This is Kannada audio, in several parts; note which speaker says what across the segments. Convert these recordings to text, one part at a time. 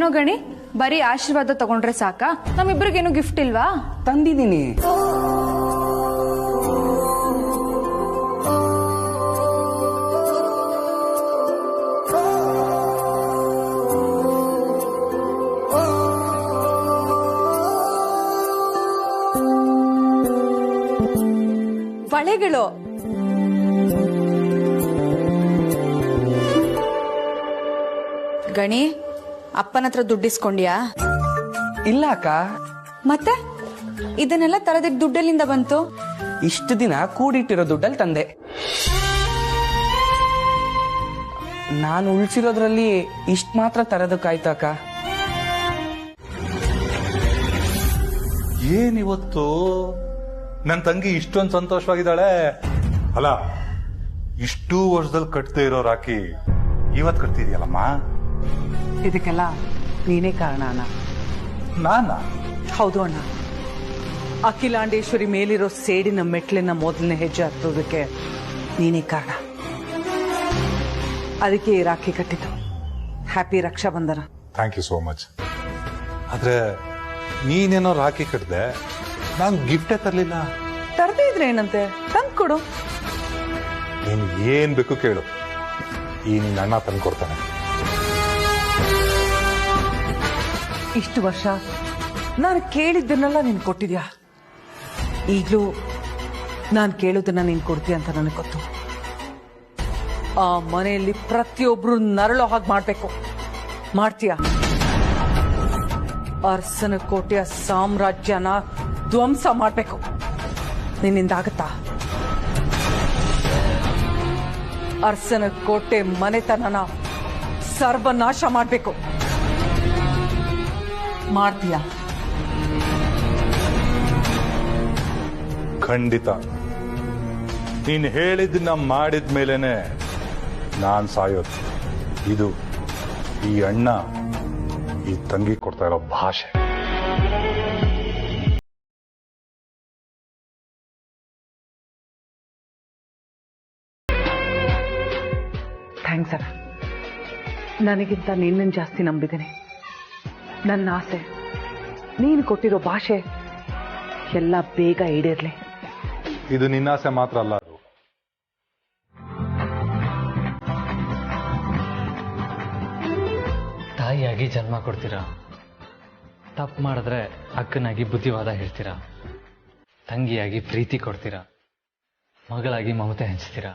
Speaker 1: ಏನೋ ಗಣಿ, ಬರೀ ಆಶೀರ್ವಾದ ತಗೊಂಡ್ರೆ ಸಾಕಾ? ನಮ್ಮಿಬ್ರಿಗೇನು ಗಿಫ್ಟ್ ಇಲ್ವಾ?
Speaker 2: ತಂದಿದ್ದೀನಿ.
Speaker 1: ಬಳೆಗಳು. ಗಣಿ, ಅಪ್ಪನ ಹತ್ರ ದುಡ್ಡಿಸ್ಕೊಂಡ್ಯಾ?
Speaker 2: ಇಲ್ಲ ಅಕ್ಕ.
Speaker 1: ಮತ್ತೆ ಇದನ್ನೆಲ್ಲ ತರದಿಕ್ ದುಡ್ಡಲ್ಲಿಂದ ಬಂತು?
Speaker 2: ಇಷ್ಟು ದಿನ ಕೂಡಿಟ್ಟಿರೋ ದುಡ್ಡಲ್ಲಿ ತಂದೆ. ನಾನು ಉಳಿಸಿರೋದ್ರಲ್ಲಿ ಇಷ್ಟ ಮಾತ್ರ ತರೋದಕ್ಕಾಯ್ತು ಅಕ್ಕ.
Speaker 3: ಏನಿವತ್ತು ನನ್ನ ತಂಗಿ ಇಷ್ಟೊಂದು ಸಂತೋಷವಾಗಿದ್ದಾಳೆ ಅಲ್ಲ? ಇಷ್ಟೂ ವರ್ಷದಲ್ಲಿ ಕಟ್ತೇ ಇರೋ ರಾಖಿ ಇವತ್ತು ಕಟ್ತಿದ್ಯಲ್ಲಮ್ಮ.
Speaker 4: ಇದಕ್ಕೆಲ್ಲ ನೀನೇ ಕಾರಣ ಅಣ್ಣ.
Speaker 3: ನಾನ?
Speaker 4: ಹೌದು ಅಣ್ಣ. ಅಖಿಲಾಂಡೇಶ್ವರಿ ಮೇಲಿರೋ ಸೇಡಿನ ಮೆಟ್ಲಿನ ಮೊದಲನೇ ಹೆಜ್ಜೆ ಹತ್ತೋದಕ್ಕೆ ನೀನೇ ಕಾರಣ. ಅದಕ್ಕೆ ಈ ರಾಖಿ ಕಟ್ಟಿದ್ದು. Happy Raksha Bandhan.
Speaker 3: Thank you so much. ಆದ್ರೆ ನೀನೇನೋ ರಾಖಿ ಕಟ್ಟಿದೆ, ನಾನು ಗಿಫ್ಟೇ ತರಲಿಲ್ಲ.
Speaker 4: ತರದೇ ಇದ್ರೆ ಏನಂತೆ, ತಂದು ಕೊಡು.
Speaker 3: ನೀನು ಏನ್ ಬೇಕು ಕೇಳು, ಈ ನಿನ್ನ ಅಣ್ಣ ತಂದು ಕೊಡ್ತಾನೆ.
Speaker 4: ಇಷ್ಟು ವರ್ಷ ನಾನು ಕೇಳಿದ್ದನ್ನೆಲ್ಲ ನೀನು ಕೊಟ್ಟಿದ್ಯಾ. ಈಗಲೂ ನಾನು ಕೇಳೋದನ್ನ ನೀನು ಕೊಡ್ತೀಯ ಅಂತ ನನಗೆ ಗೊತ್ತು. ಆ ಮನೆಯಲ್ಲಿ ಪ್ರತಿಯೊಬ್ರು ನರಳೋ ಹಾಗೆ ಮಾಡ್ಬೇಕು. ಮಾಡ್ತೀಯ? ಅರಸನ ಕೋಟೆಯ ಸಾಮ್ರಾಜ್ಯನ ಧ್ವಂಸ ಮಾಡ್ಬೇಕು. ನಿನ್ನಿಂದ ಆಗತ್ತಾ? ಅರಸನ ಕೋಟೆ ಮನೆತನನ ಸರ್ವನಾಶ ಮಾಡ್ಬೇಕು. ಮಾಡ್ತೀಯ?
Speaker 3: ಖಂಡಿತ. ನೀನು ಹೇಳಿದ್ದನ್ನ ಮಾಡಿದ ಮೇಲೇನೆ ನಾನ್ ಸಾಯೋದು. ಇದು ಈ ಅಣ್ಣ ಈ ತಂಗಿ ಕೊಡ್ತಾ ಇರೋ ಭಾಷೆ.
Speaker 4: ಥ್ಯಾಂಕ್ಸ್ ಅಣ್ಣ. ನನಗಿಂತ ನಿನ್ನನ್ನು ಜಾಸ್ತಿ ನಂಬಿದ್ದೀನಿ. ನನ್ನ ಆಸೆ, ನೀನು ಕೊಟ್ಟಿರೋ ಭಾಷೆ ಎಲ್ಲ ಬೇಗ ಈಡೇರ್ಲಿ.
Speaker 3: ಇದು ನಿನ್ನ ಆಸೆ ಮಾತ್ರ ಅಲ್ಲ, ಅದು
Speaker 5: ತಾಯಿಯಾಗಿ ಜನ್ಮ ಕೊಡ್ತೀರಾ, ತಪ್ಪು ಮಾಡಿದ್ರೆ ಅಕ್ಕನಾಗಿ ಬುದ್ಧಿವಾದ ಹೇಳ್ತೀರಾ, ತಂಗಿಯಾಗಿ ಪ್ರೀತಿ ಕೊಡ್ತೀರಾ, ಮಗಳಾಗಿ ಮಮತೆ ಹಂಚ್ತೀರಾ.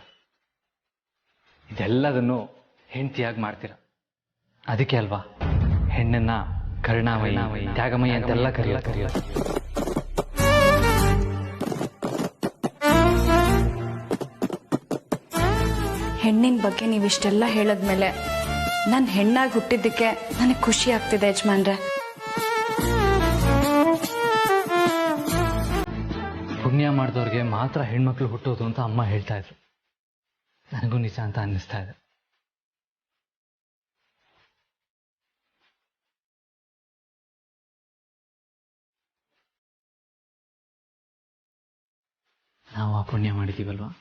Speaker 5: ಇದೆಲ್ಲದನ್ನು ಹೆಂಡತಿಯಾಗಿ ಮಾಡ್ತೀರಾ. ಅದಕ್ಕೆ ಅಲ್ವಾ ಹೆಣ್ಣನ್ನ ಕರುಣಾಮಯಿ, ತ್ಯಾಗಮಯಿ ಅಂತೆಲ್ಲ ಕರೆಯೋದು.
Speaker 1: ಹೆಣ್ಣಿನ ಬಗ್ಗೆ ನೀವಿಷ್ಟೆಲ್ಲ ಹೇಳದ್ಮೇಲೆ ನಾನು ಹೆಣ್ಣಾಗಿ ಹುಟ್ಟಿದ್ದಕ್ಕೆ ನನಗೆ ಖುಷಿ ಆಗ್ತಿದೆ ಯಜಮಾನ್ರೆ.
Speaker 5: ಪುಣ್ಯ ಮಾಡಿದವ್ರಿಗೆ ಮಾತ್ರ ಹೆಣ್ಮಕ್ಳು ಹುಟ್ಟೋದು ಅಂತ ಅಮ್ಮ ಹೇಳ್ತಾ ಇದ್ರು. ನನಗೂ ನಿಜ ಅಂತ ಅನ್ನಿಸ್ತಾ ಇದೆ. ನಾವು ಆ ಪುಣ್ಯ ಮಾಡಿದೀವಲ್ವಾ?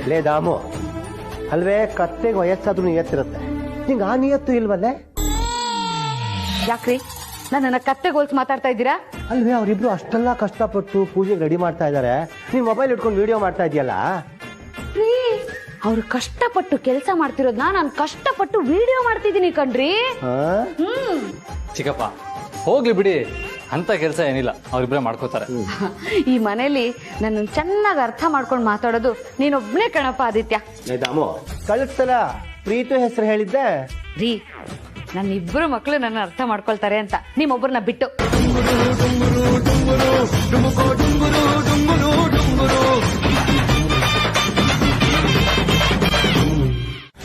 Speaker 6: ಲೇ ದಾಮು, ಅಲ್ವೇ ಕತ್ತೆಗೆ ವಯಸ್ಸಾದ್ರೂ ನಿಯತ್ತಿರುತ್ತೆ, ನಿಂಗೆ ಆ ನಿಯತ್ತು ಇಲ್ವಲ್ಲೇ?
Speaker 1: ಯಾಕ್ರಿ ನನ್ನ ಕತ್ತೆಗೋಲ್ಸ್ ಮಾತಾಡ್ತಾ ಇದ್ದೀರಾ?
Speaker 6: ಅಲ್ವೇ ಅವರಿಬ್ರು ಅಷ್ಟೆಲ್ಲ ಕಷ್ಟಪಟ್ಟು ಪೂಜೆಗೆ ರೆಡಿ ಮಾಡ್ತಾ ಇದ್ದಾರೆ, ನೀನ್ ಮೊಬೈಲ್ ಇಟ್ಕೊಂಡು ವಿಡಿಯೋ ಮಾಡ್ತಾ ಇದೆಯಲ್ಲ.
Speaker 7: ಅವ್ರು ಕಷ್ಟಪಟ್ಟು ಕೆಲಸ ಮಾಡ್ತಿರೋದ್ನ ನಾನು ಕಷ್ಟಪಟ್ಟು ವಿಡಿಯೋ ಮಾಡ್ತಿದ್ದೀನಿ ಕಣ್ರಿ.
Speaker 5: ಚಿಕ್ಕಪ್ಪ ಹೋಗ್ಲಿ ಬಿಡಿ, ಅಂತ ಕೆಲಸ ಏನಿಲ್ಲ, ಅವ್ರಿಬ್ರೆ ಮಾಡ್ಕೋತಾರೆ.
Speaker 7: ಈ ಮನೇಲಿ ನನ್ನ ಚೆನ್ನಾಗಿ ಅರ್ಥ ಮಾಡ್ಕೊಂಡು ಮಾತಾಡೋದು ನೀನೊಬ್ನೇ ಕಣಪ್ಪ ಆದಿತ್ಯ.
Speaker 6: ದಾಮು ಕಳೆದ ಸಲ ಪ್ರೀತು ಹೆಸರು ಹೇಳಿದ್ದೆ.
Speaker 7: ರೀ, ನನ್ನ ಇಬ್ರು ಮಕ್ಳು ನನ್ನ ಅರ್ಥ ಮಾಡ್ಕೊಳ್ತಾರೆ ಅಂತ ನಿಮ್ಮೊಬ್ಬರನ್ನ ಬಿಟ್ಟು.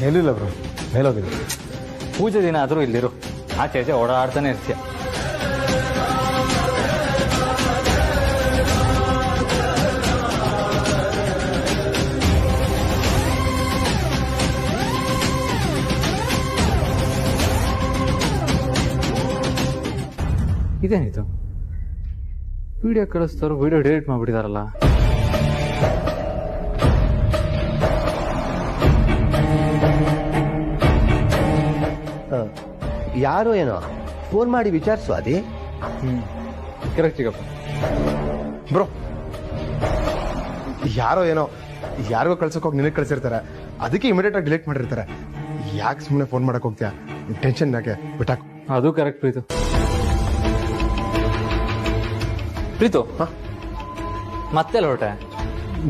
Speaker 8: ಹೇಳಿಲ್ಲ ಬ್ರೋ, ಮೇಲೋಗಿದ್ರು.
Speaker 5: ಪೂಜೆ ದಿನ ಆದರೂ ಇಲ್ಲಿರು, ಆಚೆ ಆಚೆ ಓಡಾಡ್ತಾನೆ ಇರ್ತೀಯ. ಇದೇನಿದು, ವಿಡಿಯೋ ಕಳಿಸ್ತಾರೋ ವಿಡಿಯೋ ಡಿಲೀಟ್ ಮಾಡ್ಬಿಟ್ಟಿದಾರಲ್ಲ.
Speaker 6: ಯಾರೋ ಏನೋ ಫೋನ್ ಮಾಡಿ ವಿಚಾರಿಸು ಅದೇ.
Speaker 5: ಕರೆಕ್ಟ್ ಸಿಗಪ್ಪ.
Speaker 8: ಬ್ರೋ, ಯಾರೋ ಏನೋ ಯಾರಿಗೋ ಕಳ್ಸಕ್ ಹೋಗಿ ನಿನಗೆ ಕಳ್ಸಿರ್ತಾರೆ, ಅದಕ್ಕೆ ಇಮಿಡಿಯೇಟ್ ಆಗಿ ಡಿಲೀಟ್ ಮಾಡಿರ್ತಾರೆ. ಯಾಕೆ ಸುಮ್ಮನೆ ಫೋನ್ ಮಾಡಕ್ ಹೋಗ್ತೀಯಾ? ಟೆನ್ಷನ್ ಯಾಕೆ, ಬಿಟ್ಟಾಕು.
Speaker 5: ಅದು ಕರೆಕ್ಟ್ ಪ್ರೀತು. ಪ್ರೀತು, ಮತ್ತೆ ಹೊರಟೆ?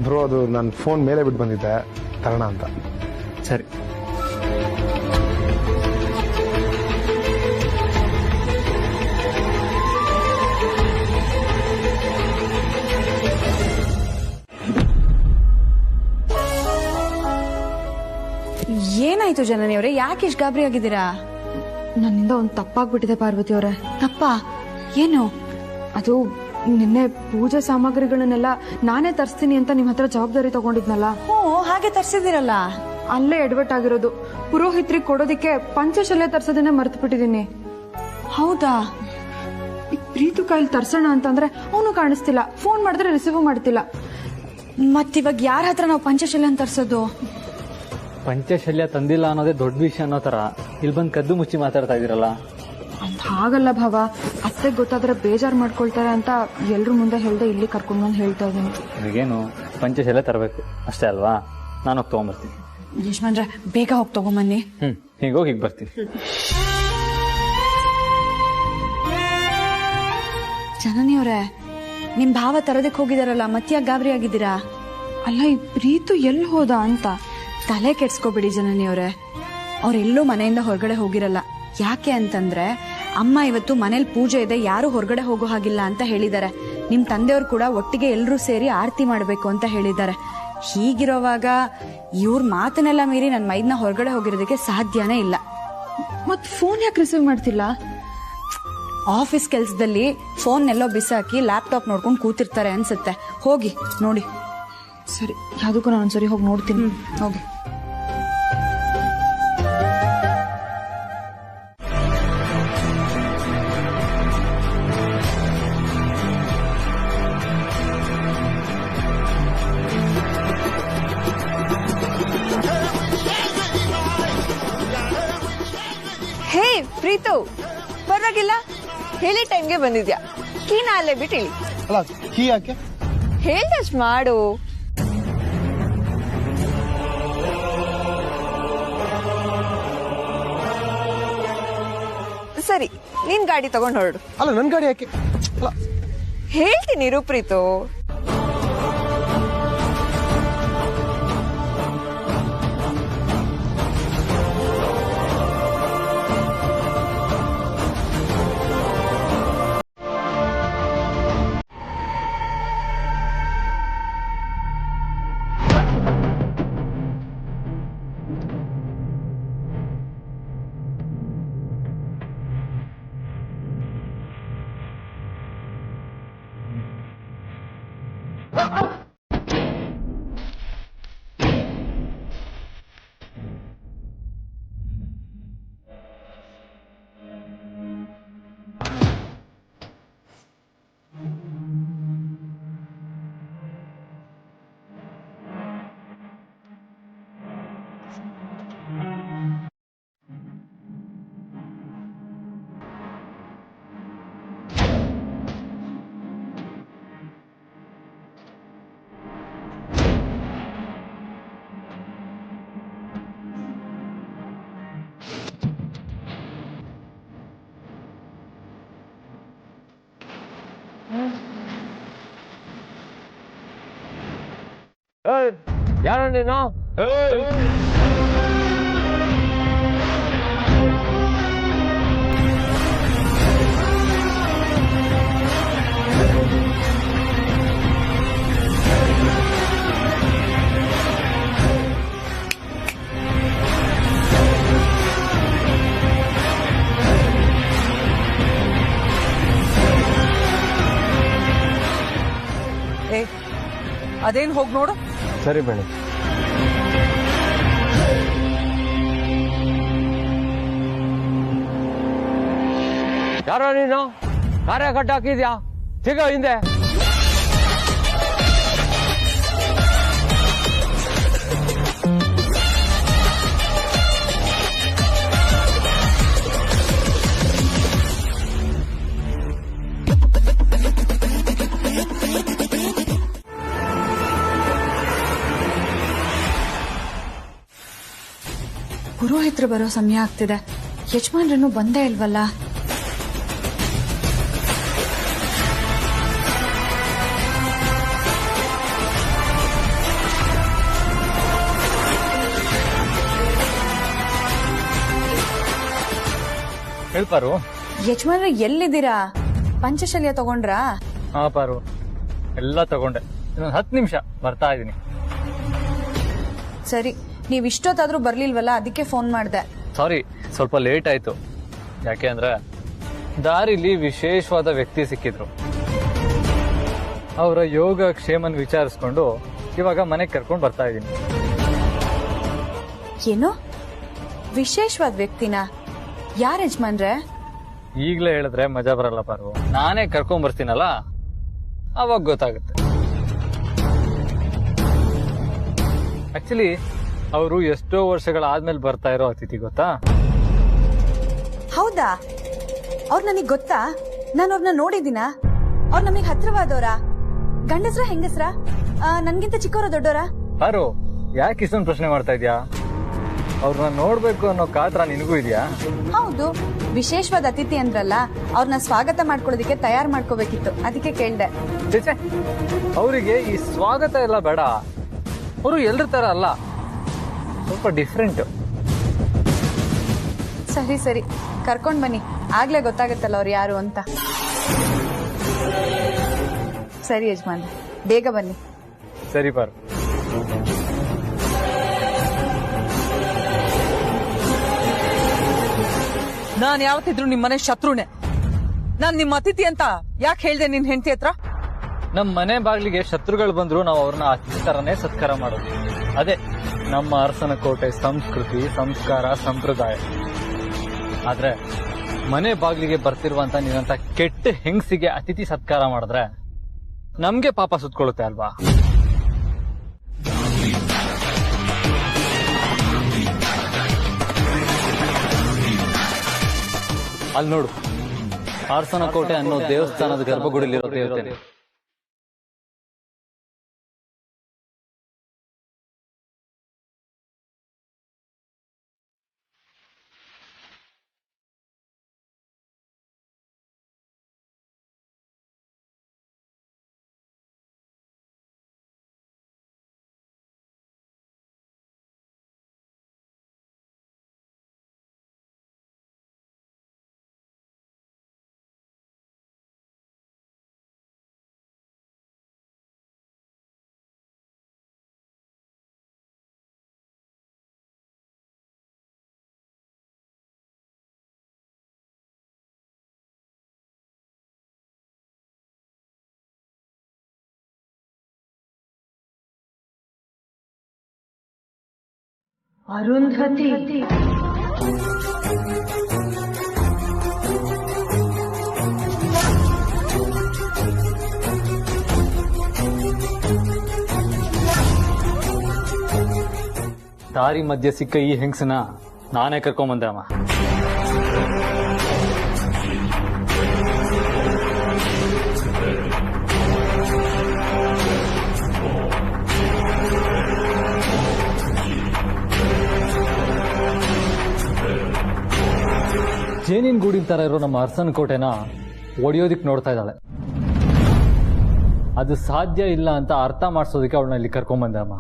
Speaker 8: ಬ್ರೋ, ಅದು ನನ್ನ ಫೋನ್ ಮೇಲೆ ಬಿಟ್ಟು ಬಂದಿದ್ದೆ, ತರೋಣ ಅಂತ.
Speaker 5: ಸರಿ.
Speaker 1: ಏನಾಯ್ತು ಜನನಿ ಅವರೇ, ಯಾಕೆ ಇಷ್ಟು ಗಾಬರಿ ಆಗಿದ್ದೀರಾ? ನನ್ನಿಂದ ಒಂದು ತಪ್ಪಾಗ್ಬಿಟ್ಟಿದೆ ಪಾರ್ವತಿ ಅವರೇ. ತಪ್ಪಾ? ಏನು? ಅದು ನಿನ್ನೆ ಪೂಜೆ ಸಾಮಗ್ರಿಗಳನ್ನೆಲ್ಲ ನಾನೇ ತರಿಸ್ತೀನಿ ಅಂತ ನಿಮ್ ಹತ್ರ ಜವಾಬ್ದಾರಿ ತಗೊಂಡಿದ್ನಲ್ಲ. ಹಾಗೆ ತರ್ಸಿದಿರಲ್ಲ. ಅಲ್ಲೇ ಎಡವಟ್ ಆಗಿರೋದು. ಪುರೋಹಿತ್ರಿಗೆ ಕೊಡೋದಿಕ್ಕೆ ಪಂಚಶಲ್ಯ ತರ್ಸೋದನ್ನೇ ಮರ್ತು ಬಿಟ್ಟಿದೀನಿ. ಹೌದಾ? ಈ ಪ್ರೀತು ಕೈಲಿ ತರ್ಸೋಣ ಅಂತಂದ್ರೆ ಅವನು ಕಾಣಿಸ್ತಿಲ್ಲ, ಫೋನ್ ಮಾಡಿದ್ರೆ ರಿಸೀವ್ ಮಾಡ್ತಿಲ್ಲ. ಮತ್ತಿವಾಗ ಯಾರ ಹತ್ರ ನಾವು ಪಂಚಶಲ್ಯ ತರ್ಸೋದು?
Speaker 5: ಪಂಚಶಲ್ಯ ತಂದಿಲ್ಲ ಅನ್ನೋದೇ ದೊಡ್ಡ ವಿಷಯ ಅನ್ನೋ ತರ ಇಲ್ಲಿ ಬಂದು ಕದ್ದು ಮುಚ್ಚಿ ಮಾತಾಡ್ತಾ ಇದೀರಲ್ಲ.
Speaker 1: ಹಾಗಲ್ಲ ಭಾವ, ಅತ್ತೆಗೆ ಗೊತ್ತಾದ್ರೆ ಬೇಜಾರು ಮಾಡ್ಕೊಳ್ತಾರೆ ಅಂತ ಎಲ್ರ ಮುಂದೆ ಹೇಳ್ದೆ ಇಲ್ಲಿ ಕರ್ಕೊಂಡು ಬಂದು ಹೇಳ್ತಾ ಇದ್ದೀನಿ.
Speaker 5: ಈಗೇನು ಪಂಚಶಲ್ಯ ತರಬೇಕು ಅಷ್ಟೇ ಅಲ್ವಾ? ನಾನು ಹೋಗಿ ತಗೊಂಡ್ಬರ್ತೀನಿ.
Speaker 1: ಯಜಮಾನ್ರೆ, ಬೇಗ ಹೋಗಿ ತಗೊಂಬನ್ನಿ.
Speaker 5: ಹೀಗೋಗಿ ಹೀಗೆ ಬರ್ತೀನಿ.
Speaker 1: ಜನನಿ ಅವರೇ, ನಿಮ್ ಭಾವ ತರೋದಕ್ಕೆ ಹೋಗಿದಾರಲ್ಲ, ಮತ್ತ್ಯಾಗ ಗಾಬರಿ ಆಗಿದ್ದೀರಾ? ಅಲ್ಲ, ಈ ಪ್ರೀತು ಎಲ್ಲಿ ಹೋದ ಅಂತ ತಲೆ ಕೆಡ್ಸ್ಕೋಬೇಡಿ ಜನನಿ ಅವರೇ. ಅವ್ರೆಲ್ಲೂ ಮನೆಯಿಂದ ಹೊರಗಡೆ ಹೋಗಿರಲ್ಲ. ಯಾಕೆ ಅಂತಂದ್ರೆ ಅಮ್ಮ ಇವತ್ತು ಮನೇಲಿ ಪೂಜೆ ಇದೆ, ಯಾರು ಹೊರಗಡೆ ಹೋಗೋ ಹಾಗಿಲ್ಲ ಅಂತ ಹೇಳಿದ್ದಾರೆ. ನಿಮ್ ತಂದೆಯವ್ರು ಕೂಡ ಒಟ್ಟಿಗೆ ಎಲ್ಲರೂ ಸೇರಿ ಆರತಿ ಮಾಡ್ಬೇಕು ಅಂತ ಹೇಳಿದ್ದಾರೆ. ಹೀಗಿರೋವಾಗ ಇವ್ರ ಮಾತನ್ನೆಲ್ಲ ಮೀರಿ ನನ್ನ ಮೈದ್ನ ಹೊರಗಡೆ ಹೋಗಿರೋದಕ್ಕೆ ಸಾಧ್ಯನೇ ಇಲ್ಲ. ಮತ್ ಫೋನ್ ಯಾಕೆ ರಿಸೀವ್ ಮಾಡ್ತಿಲ್ಲ? ಆಫೀಸ್ ಕೆಲ್ಸದಲ್ಲಿ ಫೋನ್ ಎಲ್ಲೋ ಬಿಸಾಕಿ ಲ್ಯಾಪ್ಟಾಪ್ ನೋಡ್ಕೊಂಡು ಕೂತಿರ್ತಾರೆ ಅನ್ಸುತ್ತೆ. ಹೋಗಿ ನೋಡಿ. ಸರಿ, ಯಾವ್ದಕ್ಕೂ ನಾನು ಒಂದ್ಸರಿ ಹೋಗಿ ನೋಡ್ತೀನಿ. ಹೋಗಿ.
Speaker 9: ಹೇ ಪ್ರೀತು, ಪರವಾಗಿಲ್ಲ, ಹೇಳಿ ಟೈಮ್ಗೆ ಬಂದಿದ್ಯಾ. ಕೀನ ಅಲ್ಲೇ ಬಿಟ್ಟು ಹೇಳಿ.
Speaker 8: ಅಲ್ಲ, ಕೀ ಯಾಕೆ?
Speaker 9: ಹೇಳ್ದಷ್ಟು ಮಾಡು. ಸರಿ, ನೀನ್ ಗಾಡಿ ತಗೊಂಡ್ ಹೊರಡು.
Speaker 8: ಅಲ್ಲ, ನನ್ ಗಾಡಿ ಯಾಕೆ?
Speaker 9: ಹೇಳ್ತೀನಿ ಇರು ಪ್ರೀತು.
Speaker 10: ಯಾರ ನೀನು?
Speaker 4: ಅದೇನ್ ಹೋಗ್ ನೋಡು.
Speaker 10: ಸರಿ ಬೇಡಿ. ಯಾರೋ ನೀನು? ಕಾರ್ಯ ಕಟ್ಟಾಕಿದ್ಯಾ? ಸಿಗೋ ಹಿಂದೆ.
Speaker 1: ಪುರೋಹಿತರು ಬರೋ ಸಮಯ ಆಗ್ತಿದೆ. ಯಜಮಾನ್ರನ್ನು ಬಂದೇ ಇಲ್ವಲ್ಲ.
Speaker 10: ಹೇಳ್ಪಾರು.
Speaker 1: ಯಜಮಾನ್ರು ಎಲ್ಲಿದ್ದೀರಾ? ಪಂಚಶಲ್ಯ ತಗೊಂಡ್ರಾ?
Speaker 10: ಹಾ ಪಾರು, ಎಲ್ಲ ತಗೊಂಡೆ. ಇನ್ನೊಂದು 10 ನಿಮಿಷ ಬರ್ತಾ ಇದ್ದೀನಿ.
Speaker 1: ಸರಿ, ನೀವ್ ಇಷ್ಟೊತ್ತಾದ್ರೂ ಬರ್ಲಿಲ್ವಲ್ಲ, ಅದಕ್ಕೆ ಫೋನ್ ಮಾಡ್ದೆ.
Speaker 10: ಸಾರಿ, ಸ್ವಲ್ಪ ಲೇಟ್ ಆಯ್ತು. ಯಾಕೆ ಅಂದ್ರೆ ದಾರಿಲಿ ವಿಶೇಷವಾದ ವ್ಯಕ್ತಿ ಸಿಕ್ಕಿದ್ರು. ಅವರ ಯೋಗ ಕ್ಷೇಮನ್ ವಿಚಾರಿಸ್ಕೊಂಡು ಇವಾಗ ಮನೆಗೆ ಕರ್ಕೊಂಡು ಬರ್ತಾ ಇದ್ದೀನಿ.
Speaker 1: ಏನು ವಿಶೇಷವಾದ ವ್ಯಕ್ತಿನ? ಯಾರ ಯಜಮಾನ್ರೆ?
Speaker 10: ಈಗ್ಲೇ ಹೇಳಿದ್ರೆ ಮಜಾ ಬರಲ್ಲ ಪಾರು. ನಾನೇ ಕರ್ಕೊಂಡ್ ಬರ್ತೀನಲ್ಲ, ಅವಾಗ ಗೊತ್ತಾಗುತ್ತೆ. ಆಕ್ಚುಲಿ ಅವರು ಎಷ್ಟೋ ವರ್ಷಗಳಾದ್ಮೇಲೆ ಬರ್ತಾ ಇರೋ ಅತಿಥಿ, ಗೊತ್ತಾ?
Speaker 1: ಹೌದಾ? ಅವ್ರು ನನಗ್ ಗೊತ್ತಾ? ನಾನು ಅವ್ರನ್ನ ನೋಡಿದ್ದೀನ? ಅವ್ರು ನಮಗ್ ಹತ್ರವಾದವ್ರ? ಗಂಡಸ್ರ ಹೆಂಗಸ್ರ? ನನ್ಗಿಂತ ಚಿಕ್ಕವರ ದೊಡ್ಡವರ?
Speaker 10: ಪಾರು, ಯಾಕೆ ಇಷ್ಟೊಂದು ಪ್ರಶ್ನೆ ಮಾಡ್ತಾ ಇದ್ಯಾ? ಅವ್ರನ್ನ ನೋಡ್ಬೇಕು ಅನ್ನೋ ಕಾತರ ನಿನಗೂ ಇದೆಯಾ?
Speaker 1: ಹೌದು, ವಿಶೇಷವಾದ ಅತಿಥಿ ಅಂದ್ರಲ್ಲ, ಅವ್ರನ್ನ ಸ್ವಾಗತ ಮಾಡ್ಕೊಳ್ಳೋದಿಕ್ಕೆ ತಯಾರು ಮಾಡ್ಕೋಬೇಕಿತ್ತು, ಅದಕ್ಕೆ ಕೇಳ್ದೆ.
Speaker 10: ಅವರಿಗೆ ಈ ಸ್ವಾಗತ ಎಲ್ಲ ಬೇಡ. ಅವರು ಎಲ್ರ ತರ ಅಲ್ಲ, ಸ್ವಲ್ಪ ಡಿಫ್ರೆಂಟ್.
Speaker 1: ಸರಿ ಸರಿ, ಕರ್ಕೊಂಡ್ ಬನ್ನಿ, ಆಗ್ಲೇ ಗೊತ್ತಾಗತ್ತಲ್ಲ ಅವ್ರು ಯಾರು ಅಂತ. ಸರಿ ಯಜಮಾನ್, ಬೇಗ ಬನ್ನಿ.
Speaker 10: ಸರಿ ಪಾರು.
Speaker 4: ನಾನ್ ಯಾವತ್ತಿದ್ರು ನಿಮ್ಮನೆ ಶತ್ರುನೇ. ನಾನ್ ನಿಮ್ಮ ಅತಿಥಿ ಅಂತ ಯಾಕೆ ಹೇಳ್ದೆ ನಿನ್ ಹೆಂಡತಿ ಹತ್ರ?
Speaker 10: ನಮ್ ಮನೆ ಬಾಗ್ಲಿಗೆ ಶತ್ರುಗಳು ಬಂದ್ರು ನಾವು ಅವ್ರನ್ನ ಅತಿಥಿ ತರನೇ ಸತ್ಕಾರ ಮಾಡೋದು. ಅದೇ ನಮ್ಮ ಅರಸನ ಕೋಟೆ ಸಂಸ್ಕೃತಿ, ಸಂಸ್ಕಾರ, ಸಂಪ್ರದಾಯ. ಆದ್ರೆ ಮನೆ ಬಾಗ್ಲಿಗೆ ಬರ್ತಿರುವಂತ ನೀನಂತ ಕೆಟ್ಟ ಹೆಂಗಸಿಗೆ ಅತಿಥಿ ಸತ್ಕಾರ ಮಾಡಿದ್ರೆ ನಮ್ಗೆ ಪಾಪ ಸುತ್ಕೊಳ್ಳುತ್ತೆ ಅಲ್ವಾ? ಅಲ್ಲಿ ನೋಡು, ಅರಸನ ಕೋಟೆ ಅನ್ನೋ ದೇವಸ್ಥಾನದ ಗರ್ಭಗುಡಿಲಿರೋ ದೇವತೆ.
Speaker 11: ಅರುಂಧತಿ,
Speaker 10: ದಾರಿ ಮಧ್ಯೆ ಸಿಕ್ಕ ಈ ಹೆಂಗಸನ ನಾನೇ ಕರ್ಕೊಂಬಂದೆ ಅಮ್ಮ. ಜೇನಿನ ಗೂಡಿನ ತರ ಇರೋ ನಮ್ಮ ಅರಸನ ಕೋಟೆನ ಒಡೆಯೋದಿಕ್ ನೋಡ್ತಾ ಇದ್ದಾಳೆ. ಅದು ಸಾಧ್ಯ ಇಲ್ಲ ಅಂತ ಅರ್ಥ ಮಾಡಿಸೋದಕ್ಕೆ ಅವಳನ್ನ ಇಲ್ಲಿ ಕರ್ಕೊಂಬಂದೆ ಅಮ್ಮ.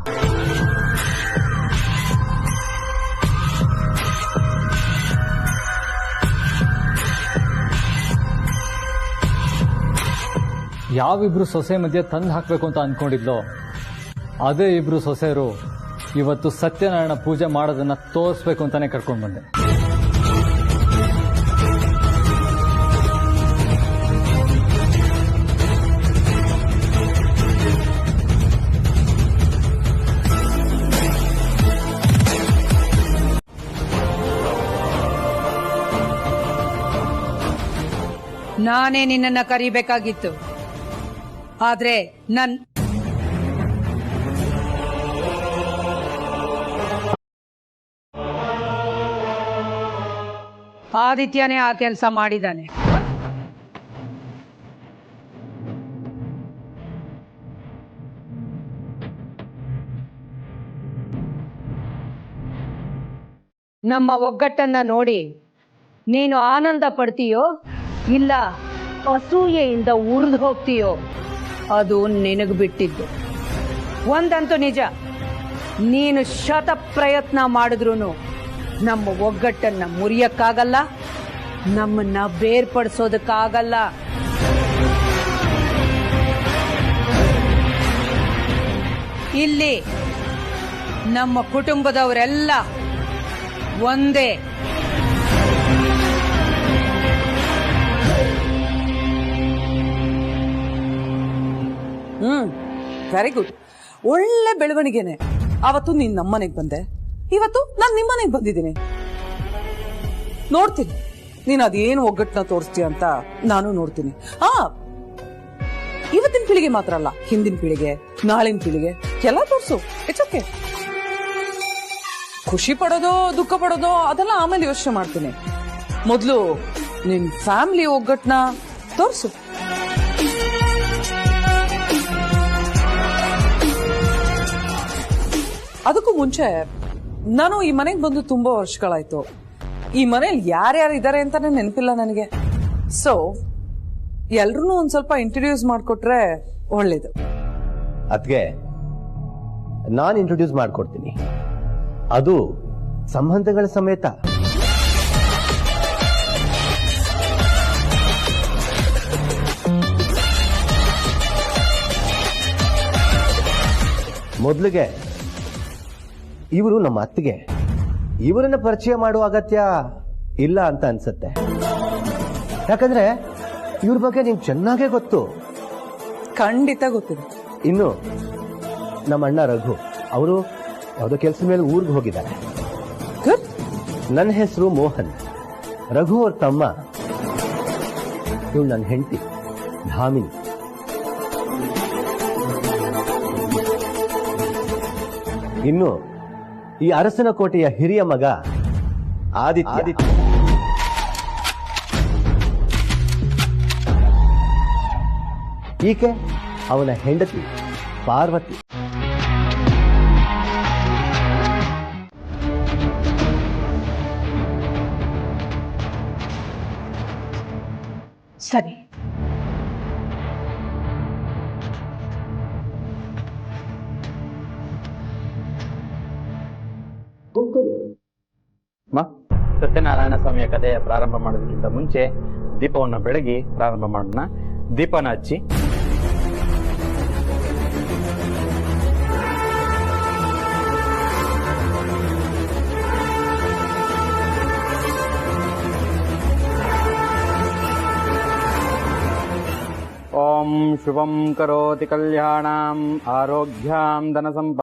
Speaker 10: ಯಾವಿಬ್ರು ಸೊಸೆ ಮಧ್ಯೆ ತಂದು ಹಾಕಬೇಕು ಅಂತ ಅಂದ್ಕೊಂಡಿದ್ಲೋ ಅದೇ ಇಬ್ರು ಸೊಸೆಯರು ಇವತ್ತು ಸತ್ಯನಾರಾಯಣ ಪೂಜೆ ಮಾಡೋದನ್ನ ತೋರಿಸ್ಬೇಕು ಅಂತಾನೆ ಕರ್ಕೊಂಡು ಬಂದೆ.
Speaker 11: ನಾನೇ ನಿನ್ನನ್ನ ಕರಿಬೇಕಾಗಿತ್ತು, ಆದ್ರೆ ಆದಿತ್ಯನೇ ಆ ಕೆಲಸ ಮಾಡಿದ್ದಾನೆ. ನಮ್ಮ ಒಗ್ಗಟ್ಟನ್ನ ನೋಡಿ ನೀನು ಆನಂದ ಪಡ್ತೀಯೋ ಇಲ್ಲ ಅಸೂಯೆಯಿಂದ ಉರಿದು ಹೋಗ್ತೀಯೋ ಅದು ನಿನಗೆ ಬಿಟ್ಟಿದ್ದು. ಒಂದಂತೂ ನಿಜ, ನೀನು ಶತ ಪ್ರಯತ್ನ ಮಾಡಿದ್ರು ನಮ್ಮ ಒಗ್ಗಟ್ಟನ್ನ ಮುರಿಯಕ್ಕಾಗಲ್ಲ, ನಮ್ಮನ್ನ ಬೇರ್ಪಡಿಸೋದಕ್ಕಾಗಲ್ಲ. ಇಲ್ಲಿ ನಮ್ಮ ಕುಟುಂಬದವರೆಲ್ಲ ಒಂದೇ.
Speaker 4: Very good. ಒಳ್ಳೆ ಬೆಳವಣಿಗೆನೆ. ಅವತ್ತು ನೀನ್ ನಮ್ಮನೆಗೆ ಬಂದೆ, ಇವತ್ತು ನಾನ್ ನಿಮ್ಮನೆಗೆ ಬಂದಿದ್ದೀನಿ. ನೋಡ್ತೀನಿ ನೀನ್ ಅದೇನು ಒಗ್ಗಟ್ಟನ್ನ ತೋರಿಸ್ತೀಯ ಅಂತ ನಾನು ನೋಡ್ತೀನಿ. ಇವತ್ತಿನ ಪೀಳಿಗೆ ಮಾತ್ರ ಅಲ್ಲ, ಹಿಂದಿನ ಪೀಳಿಗೆ, ನಾಳಿನ ಪೀಳಿಗೆ ಎಲ್ಲ ತೋರ್ಸು. It's okay. ಖುಷಿ ಪಡೋದೋ ದುಃಖ ಪಡೋದೋ ಅದೆಲ್ಲ ಆಮೇಲೆ ಯೋಚನೆ ಮಾಡ್ತೀನಿ. ಮೊದಲು ನಿನ್ ಫ್ಯಾಮಿಲಿ ಒಗ್ಗಟ್ಟನ್ನ ತೋರ್ಸು. ಅದಕ್ಕೂ ಮುಂಚೆ ನಾನು ಈ ಮನೆಗೆ ಬಂದು ತುಂಬಾ ವರ್ಷಗಳಾಯ್ತು. ಈ ಮನೇಲಿ ಯಾರ್ಯಾರು ಇದ್ದಾರೆ ಅಂತಾನೆ ನೆನಪಿಲ್ಲ ನನಗೆ. ಸೊ ಎಲ್ರೂ ಒಂದ್ ಸ್ವಲ್ಪ ಇಂಟ್ರೊಡ್ಯೂಸ್ ಮಾಡ್ಕೊಟ್ರೆ ಒಳ್ಳೇದು.
Speaker 6: ಅದ್ಗೆ ನಾನು ಇಂಟ್ರೊಡ್ಯೂಸ್ ಮಾಡ್ಕೊಡ್ತೀನಿ, ಅದು ಸಂಬಂಧಗಳ ಸಮೇತ. ಮೊದಲಿಗೆ ಇವರು ನಮ್ಮ ಅತ್ತಿಗೆ. ಇವರನ್ನ ಪರಿಚಯ ಮಾಡುವ ಅಗತ್ಯ ಇಲ್ಲ ಅಂತ ಅನ್ಸುತ್ತೆ, ಯಾಕಂದ್ರೆ ಇವ್ರ ಬಗ್ಗೆ ನಿಮ್ಗೆ ಚೆನ್ನಾಗೇ ಗೊತ್ತು.
Speaker 4: ಖಂಡಿತ ಗೊತ್ತಿದೆ.
Speaker 6: ಇನ್ನು ನಮ್ಮ ಅಣ್ಣ ರಘು, ಅವರು ಯಾವುದೋ ಕೆಲಸ ಮೇಲೆ ಊರಿಗೆ ಹೋಗಿದ್ದಾರೆ. ನನ್ನ ಹೆಸರು ಮೋಹನ್, ರಘು ಅವ್ರ ತಮ್ಮ. ಇವಳು ನನ್ನ ಹೆಂಡತಿ ಧಾಮಿನಿ. ಇನ್ನು ಈ ಅರಸನ ಕೋಟೆಯ ಹಿರಿಯ ಮಗ ಆದಿತ್ಯ. ಈಕೆ ಅವನ ಹೆಂಡತಿ ಪಾರ್ವತಿ.
Speaker 11: ಸರಿ,
Speaker 12: ಸತ್ಯನಾರಾಯಣ ಸ್ವಾಮಿಯ ಕಥೆ ಪ್ರಾರಂಭ ಮಾಡೋದಕ್ಕಿಂತ ಮುಂಚೆ ದೀಪವನ್ನು ಬೆಳಗಿ ಪ್ರಾರಂಭ ಮಾಡೋಣ. ದೀಪನ ಹಚ್ಚಿ. ಓಂ ಶುಭಂ ಕರೋತಿ ಕಲ್ಯಾಣಂ ಆರೋಗ್ಯಂ ಧನ ಸಂಪದ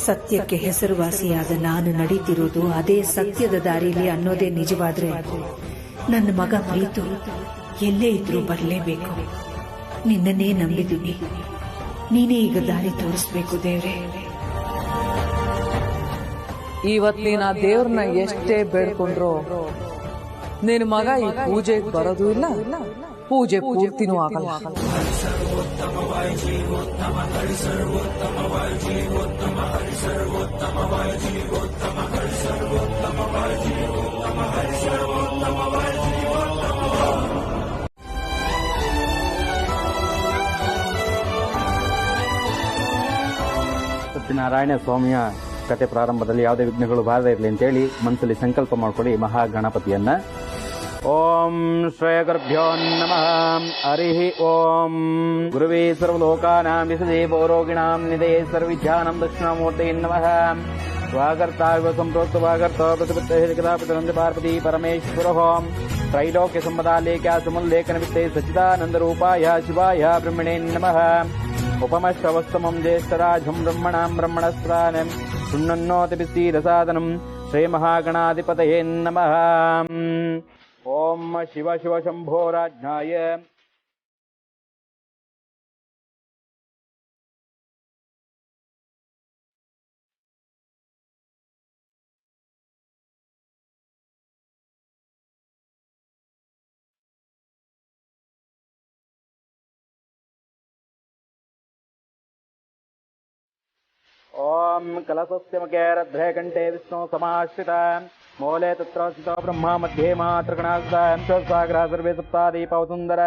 Speaker 11: ಸತ್ಯಕ್ಕೆ ಹೆಸರುವಾಸಿಯಾದ ನಾನು ನಡೀತಿರೋದು ಅದೇ ಸತ್ಯದ ದಾರಿಲಿ ಅನ್ನೋದೇ ನಿಜವಾದ್ರೆ ನನ್ನ ಮಗ ಪ್ರೀತು ಎಲ್ಲೇ ಇದ್ರೂ ಬರಲೇಬೇಕು. ನಿನ್ನನ್ನೇ ನಂಬಿದ್ದೀನಿ. ನೀನೇ ಈಗ ದಾರಿ ತೋರಿಸ್ಬೇಕು ದೇವ್ರೆ.
Speaker 4: ಇವತ್ ನೀನ್ ಆ ದೇವ್ರನ್ನ ಎಷ್ಟೇ ಬೇಡ್ಕೊಂಡ್ರು ನಿನ್ ಮಗ ಈ ಪೂಜೆಗೆ ಬರೋದು ಇಲ್ಲ, ಪೂಜೆ ಪೂರ್ತಿನೂ ಆಗಲ್ಲ.
Speaker 12: ಸತ್ಯನಾರಾಯಣ ಸ್ವಾಮಿಯ ಕತೆ ಪ್ರಾರಂಭದಲ್ಲಿ ಯಾವುದೇ ವಿಘ್ನಗಳು ಬಾರದೇ ಇರಲಿ ಅಂತೇಳಿ ಮನಸ್ಸಲ್ಲಿ ಸಂಕಲ್ಪ ಮಾಡ್ಕೊಳ್ಳಿ ಮಹಾಗಣಪತಿಯನ್ನ. ಓಂ ಶ್ರೇಯ ಗುರುಭ್ಯೋ ನಮಃ. ಹರಿ ಓಂ. ಗುರುವೇ ಸರ್ವಲೋಕಾನಾಂ ವಿಸದೆ ಪೌರೋಗಿಣಾಂ ನಿಧೇ ಸರ್ವವಿದ್ಯಾನಾಂ ದಕ್ಷಿಣಾಮೂರ್ತೆ ನಮಃ. ವಾಗರ್ತಾವ ಸಂಪ್ರೋಕ್ತ ವಾಗರ್ತ ಪ್ರತಿಪತ್ತೇಕದಾಪತಿರಂದ ಪಾರ್ವತಿ ಪರಮೇಶ್ವರ. ತ್ರೈಲೋಕ್ಯ ಸಂಪದಾಲೇಖ್ಯ ಸಮುಲ್ಲೇಖನ ವಿತ್ತೇ ಸಚ್ಚಿದಾನಂದ ರೂಪಾಯ ಶಿವಾಯ ಬ್ರಹ್ಮಣೇ ನಮಃ. उपमश्रवस्तमं ज्येष्ठराजं ब्रह्मणां ब्रह्मणस्त्रानं शृण्वन्नोतिभिस्तीरसादनं श्रीमहागणाधिपतये नमः. ओम शिव शिव शंभो राज्ञाय. ओम कलशस्य मुखे रध्रे कंठे विष्णु समाश्रित मूले तत्र स्थितो ब्रह्मा मध्ये मातृगणास्ता सागरा सर्वे सप्तादीपौ सुंदर.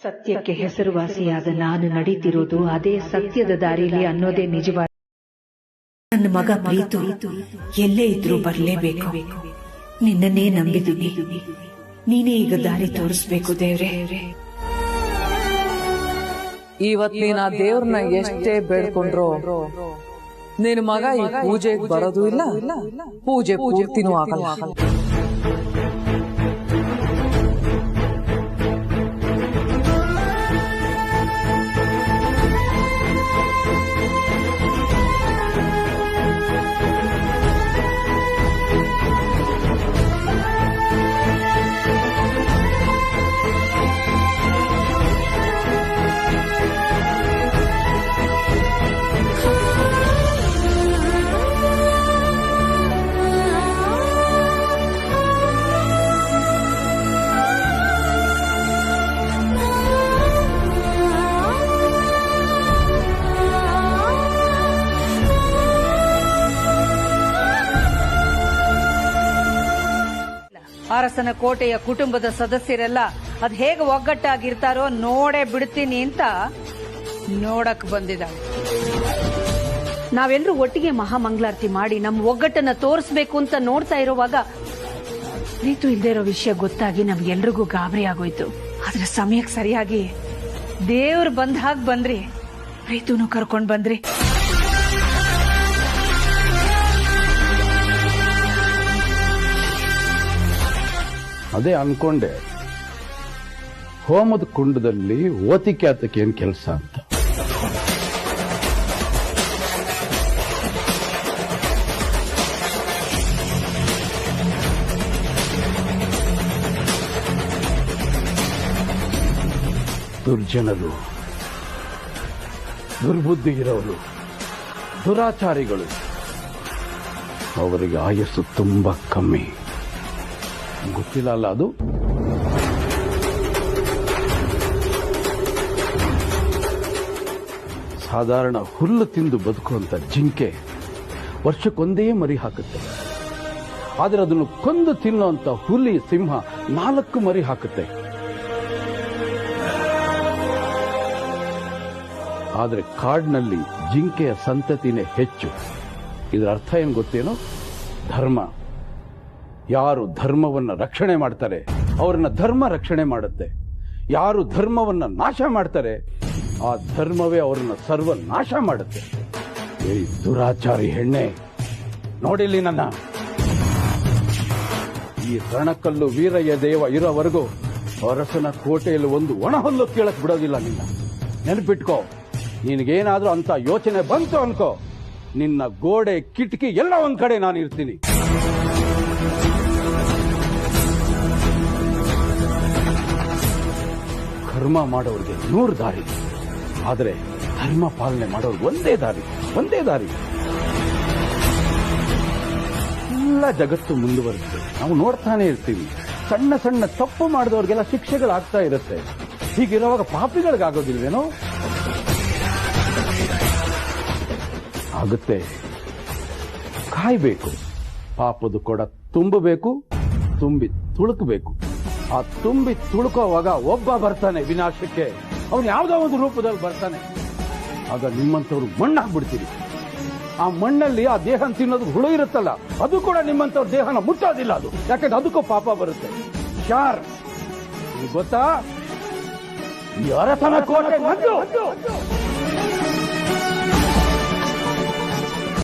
Speaker 11: ಸತ್ಯಕ್ಕೆ ಹೆಸರುವಾಸಿಯಾದ ನಾನು ನಡೀತಿರೋದು ಅದೇ ಸತ್ಯದ ದಾರಿಲಿ ಅನ್ನೋದೇ ನಿಜವಾದ. ನನ್ನ ಮಗ ಪ್ರೀತು ಎಲ್ಲೇ ಇದ್ರೂ ಬರಲೇಬೇಕು. ನಿನ್ನನ್ನೇ ನಂಬಿದ್ದೀನಿ. ನೀನೇ ಈಗ ದಾರಿ ತೋರಿಸ್ಬೇಕು ದೇವ್ರೆ.
Speaker 4: ಇವತ್ ನೀನ್ ಆ ದೇವ್ರನ್ನ ಎಷ್ಟೇ ಬೇಡ್ಕೊಂಡ್ರು ನಿನ್ ಮಗ ಈ ಪೂಜೆಗೆ ಬರೋದು ಇಲ್ಲ, ಪೂಜೆ ಪೂರ್ತಿನೂ ಆಗಲ್ಲ.
Speaker 11: ಅರಸನ ಕೋಟೆಯ ಕುಟುಂಬದ ಸದಸ್ಯರೆಲ್ಲ ಅದ್ ಹೇಗೆ ಒಗ್ಗಟ್ಟಾಗಿರ್ತಾರೋ ನೋಡೇ ಬಿಡ್ತೀನಿ ಅಂತ ನೋಡಕ್ ಬಂದಿದ್ದಾಳೆ. ನಾವೆಲ್ಲರೂ ಒಟ್ಟಿಗೆ ಮಹಾಮಂಗಳಾರತಿ ಮಾಡಿ ನಮ್ಮ ಒಗ್ಗಟ್ಟನ್ನ ತೋರಿಸ್ಬೇಕು ಅಂತ ನೋಡ್ತಾ ಇರುವಾಗ ಪ್ರೀತು ಇಲ್ದೇ ಇರೋ ವಿಷಯ ಗೊತ್ತಾಗಿ ನಮ್ಗೆಲ್ರಿಗೂ ಗಾಬರಿ ಆಗೋಯ್ತು. ಆದ್ರೆ ಸಮಯಕ್ಕೆ ಸರಿಯಾಗಿ ದೇವ್ರು ಬಂದ ಹಾಗೆ ಬಂದ್ರಿ, ಪ್ರೀತುನು ಕರ್ಕೊಂಡ್ ಬಂದ್ರಿ.
Speaker 13: ಅದೇ ಅನ್ಕೊಂಡೆ, ಹೋಮದ ಕುಂಡದಲ್ಲಿ ಓತಿಕೆ ಆತಕ್ಕೆ ಏನ್ ಕೆಲಸ ಅಂತ. ದುರ್ಜನರು, ದುರ್ಬುದ್ಧಿ ಇರೋರು, ದುರಾಚಾರಿಗಳು, ಅವರಿಗೆ ಆಯಸ್ಸು ತುಂಬಾ ಕಮ್ಮಿ. ಗೊತ್ತಿಲ್ಲ ಅಲ್ಲ ಅದು? ಸಾಧಾರಣ ಹುಲ್ಲು ತಿಂದು ಬದುಕುವಂತ ಜಿಂಕೆ ವರ್ಷಕ್ಕೊಂದೇ ಮರಿ ಹಾಕುತ್ತೆ. ಆದರೆ ಅದನ್ನು ಕೊಂದು ತಿನ್ನುವಂತ ಹುಲಿ, ಸಿಂಹ 4 ಮರಿ ಹಾಕುತ್ತೆ. ಆದರೆ ಕಾಡಿನಲ್ಲಿ ಜಿಂಕೆಯ ಸಂತತಿನೇ ಹೆಚ್ಚು. ಇದರ ಅರ್ಥ ಏನು ಗೊತ್ತೇನೋ? ಧರ್ಮ. ಯಾರು ಧರ್ಮವನ್ನ ರಕ್ಷಣೆ ಮಾಡ್ತಾರೆ ಅವರನ್ನ ಧರ್ಮ ರಕ್ಷಣೆ ಮಾಡುತ್ತೆ. ಯಾರು ಧರ್ಮವನ್ನ ನಾಶ ಮಾಡ್ತಾರೆ ಆ ಧರ್ಮವೇ ಅವರನ್ನ ಸರ್ವನಾಶ ಮಾಡುತ್ತೆ. ಏ ದುರಾಚಾರಿ ಹೆಣ್ಣೆ, ನೋಡಿಲ್ಲಿ ನನ್ನ ಈ ರಣಕಲ್ಲು ವೀರಯ್ಯ ದೇವ ಇರೋವರೆಗೂ ಅರಸನ ಕೋಟೆಯಲ್ಲಿ ಒಂದು ಒಣಹುಲ್ಲು ಕೇಳಕ್ ಬಿಡೋದಿಲ್ಲ ನಿನ್ನ. ನೆನಪಿಟ್ಕೋ, ನಿನಗೇನಾದ್ರೂ ಅಂತ ಯೋಚನೆ ಬಂತು ಅನ್ಕೋ, ನಿನ್ನ ಗೋಡೆ ಕಿಟಕಿ ಎಲ್ಲ ಒಂದ್ ಕಡೆ ನಾನು ಇರ್ತೀನಿ. ಕರ್ಮ ಮಾಡೋರಿಗೆ 100 ದಾರಿ, ಆದರೆ ಧರ್ಮ ಪಾಲನೆ ಮಾಡೋರ್ಗೆ ಒಂದೇ ದಾರಿ. ಎಲ್ಲ ಜಗತ್ತು ಮುಂದುವರಿಯುತ್ತೆ, ನಾವು ನೋಡ್ತಾನೆ ಇರ್ತೀವಿ. ಸಣ್ಣ ಸಣ್ಣ ತಪ್ಪು ಮಾಡಿದವ್ರಿಗೆಲ್ಲ ಶಿಕ್ಷೆಗಳಾಗ್ತಾ ಇರುತ್ತೆ. ಹೀಗಿರುವಾಗ ಪಾಪಿಗಳಿಗಾಗೋದಿಲ್ವೇನೋ? ಆಗುತ್ತೆ. ಕಾಯ್ಬೇಕು. ಪಾಪದ ಕೊಡ ತುಂಬಬೇಕು, ತುಂಬಿ ತುಳುಕಬೇಕು. ಆ ತುಂಬಿ ತುಳುಕೋವಾಗ ಒಬ್ಬ ಬರ್ತಾನೆ ವಿನಾಶಕ್ಕೆ, ಅವನು ಯಾವುದೋ ಒಂದು ರೂಪದಲ್ಲಿ ಬರ್ತಾನೆ. ಆಗ ನಿಮ್ಮಂಥವ್ರು ಮಣ್ಣಾಗ್ಬಿಡ್ತೀರಿ. ಆ ಮಣ್ಣಲ್ಲಿ ಆ ದೇಹ ತಿನ್ನೋದು ಹುಳು ಇರುತ್ತಲ್ಲ, ಅದು ಕೂಡ ನಿಮ್ಮಂಥವ್ರ ದೇಹನ ಮುಟ್ಟೋದಿಲ್ಲ. ಅದು ಯಾಕಂದ್ರೆ ಅದಕ್ಕೂ ಪಾಪ ಬರುತ್ತೆ. ಯಾರ್ ಗೊತ್ತಾ? ಈ ಅರಸನ ಕೋಟೆ